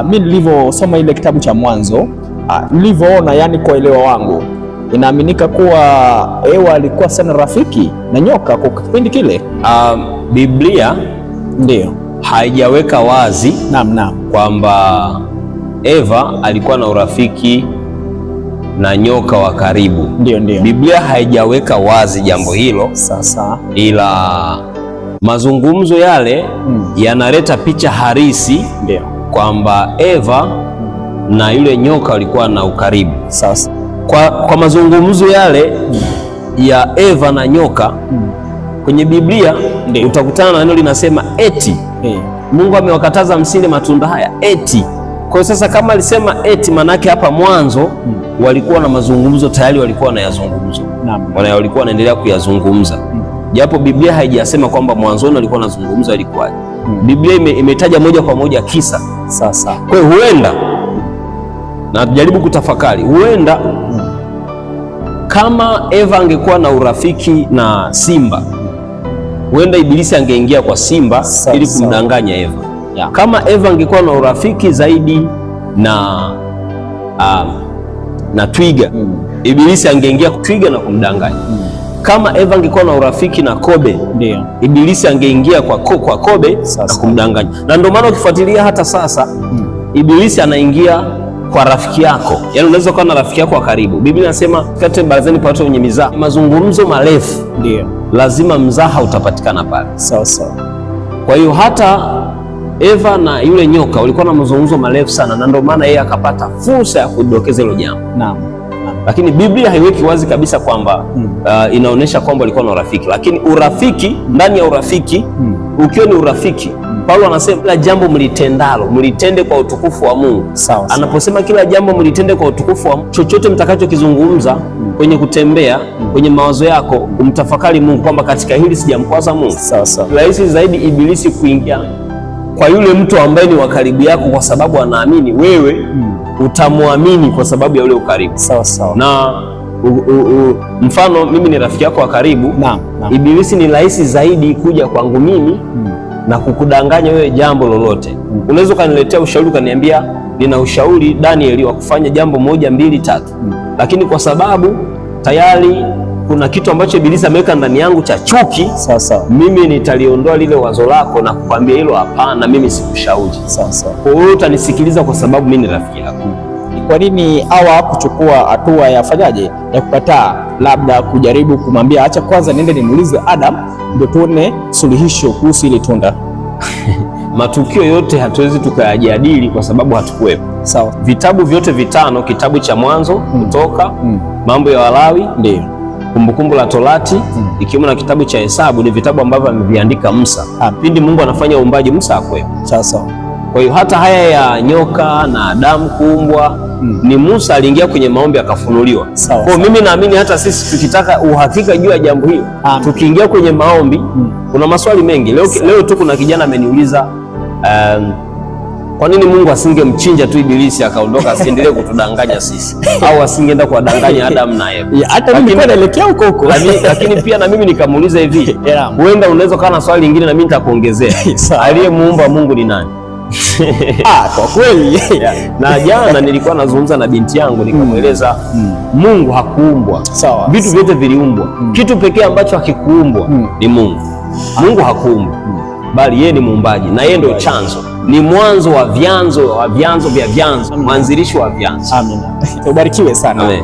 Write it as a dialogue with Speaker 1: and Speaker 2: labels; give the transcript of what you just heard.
Speaker 1: mimi nilivyosoma ile kitabu cha Mwanzo, nilivyoona, yani kwa uelewa wangu, inaaminika kuwa Eva alikuwa sana rafiki na nyoka kwa kipindi kile.
Speaker 2: Biblia
Speaker 1: ndio
Speaker 2: haijaweka wazi kwamba Eva alikuwa na urafiki na nyoka wa karibu.
Speaker 1: Ndio.
Speaker 2: Biblia haijaweka wazi jambo hilo.
Speaker 1: Sasa
Speaker 2: ila mazungumzo yale yanaleta picha halisi kwamba Eva na yule nyoka walikuwa na ukaribu.
Speaker 1: Sasa
Speaker 2: kwa mazungumzo yale ya Eva na nyoka kwenye Biblia utakutana na neno linasema eti. Mungu amewakataza msile matunda haya eti. Kwa sasa kama alisema eti, manake hapa mwanzo walikuwa na mazungumzo tayari, walikuwa wanayazungumza, walikuwa wanaendelea kuyazungumza, japo Biblia haijasema kwamba mwanzoni walikuwa wanazungumza ilikuwaje. Biblia imetaja moja kwa moja kisa.
Speaker 1: Sasa
Speaker 2: kwa hiyo huenda, na jaribu kutafakari, huenda kama Eva angekuwa na urafiki na simba, huenda Ibilisi angeingia kwa simba ili kumdanganya Eva. Kama Eva angekuwa na urafiki zaidi na twiga, Ibilisi angeingia twiga na kumdanganya. Kama Eva angekuwa na urafiki na kobe, Ibilisi angeingia kwa kobe na kumdanganya. Na ndio maana ukifuatilia hata sasa Ibilisi anaingia kwa rafiki yako. Yaani unaweza kuwa na rafiki yako wa karibu. Biblia inasema kati barazani pa watu wenye mizaha, mazungumzo marefu, lazima mzaha utapatikana pale.
Speaker 1: Sawa.
Speaker 2: Kwa hiyo hata Eva na yule nyoka walikuwa na mazungumzo marefu sana, na ndio maana yeye akapata fursa ya kudokeza hilo jambo. Lakini Biblia haiweki wazi kabisa kwamba inaonyesha kwamba walikuwa na urafiki. Lakini urafiki, ndani ya urafiki, ukiwa ni urafiki, Paulo anasema kila jambo mlitendalo mlitende kwa utukufu wa Mungu.
Speaker 1: Sawa.
Speaker 2: Anaposema kila jambo mlitende kwa utukufu wa Mungu, chochote mtakachokizungumza kwenye kutembea, kwenye mawazo yako, umtafakari Mungu kwamba katika hili sijamkwaza Mungu.
Speaker 1: Sawa.
Speaker 2: Rahisi zaidi Ibilisi kuingia kwa yule mtu ambaye ni wa karibu yako, kwa sababu anaamini wewe utamwamini kwa sababu ya ule ukaribu.
Speaker 1: Sawa.
Speaker 2: Na mfano mimi ni rafiki yako wa karibu. Ibilisi ni rahisi zaidi kuja kwangu mimi na kukudanganya wewe jambo lolote. Unaweza ukaniletea ushauri ukaniambia nina ushauri Daniel wa kufanya jambo 1, 2, 3. Lakini kwa sababu tayari kuna kitu ambacho Ibilisi ameweka ndani yangu cha chuki, mimi nitaliondoa lile wazo lako na kukwambia hilo hapana, mimi sikushauri. Kwa hiyo utanisikiliza kwa sababu mimi ni rafiki yako.
Speaker 1: Kwa nini Hawa kuchukua hatua ya fanyaje ya kukataa, labda kujaribu kumwambia acha kwanza niende nimuulize Adam ndio tuone suluhisho kuhusu ile tunda?
Speaker 2: Matukio yote hatuwezi tukayajadili kwa sababu hatukuwepo.
Speaker 1: Sawa.
Speaker 2: Vitabu vyote vitano, kitabu cha Mwanzo, Kutoka, Mambo ya Walawi, Kumbukumbu la Torati, ikiwemo na kitabu cha Hesabu, ni vitabu ambavyo ameviandika Musa. Pindi Mungu anafanya uumbaji, Musa hakuwepo.
Speaker 1: Sawa.
Speaker 2: Kwa hiyo hata haya ya nyoka na Adamu kuumbwa, ni Musa aliingia kwenye maombi akafunuliwa. Kwa hiyo mimi naamini hata sisi tukitaka uhakika juu ya jambo hilo, tukiingia kwenye maombi, kuna maswali mengi. Leo tu kuna kijana ameniuliza kwa nini Mungu asingemchinja tu Ibilisi akaondoka, asiendelee kutudanganya sisi, au asingeenda kuwadanganya Adamu na Eva?
Speaker 1: Hata mimi naelekea huko.
Speaker 2: Lakini pia na mimi nikamuuliza hivi, huenda unaweza kuwa na swali lingine na mimi nitakuongezea. Aliyemuumba Mungu ni nani?
Speaker 1: Kwa kweli.
Speaker 2: Na jana nilikuwa nazungumza na binti yangu nikamweleza Mungu hakuumbwa. Vitu vyote viliumbwa. Kitu pekee ambacho hakikuumbwa ni Mungu. Mungu hakuumbwa, bali yeye ni muumbaji na yeye ndio chanzo, ni mwanzo wa vyanzo vya vyanzo, mwanzilishi wa vyanzo.
Speaker 1: Amina. Ubarikiwe sana.
Speaker 2: Amen.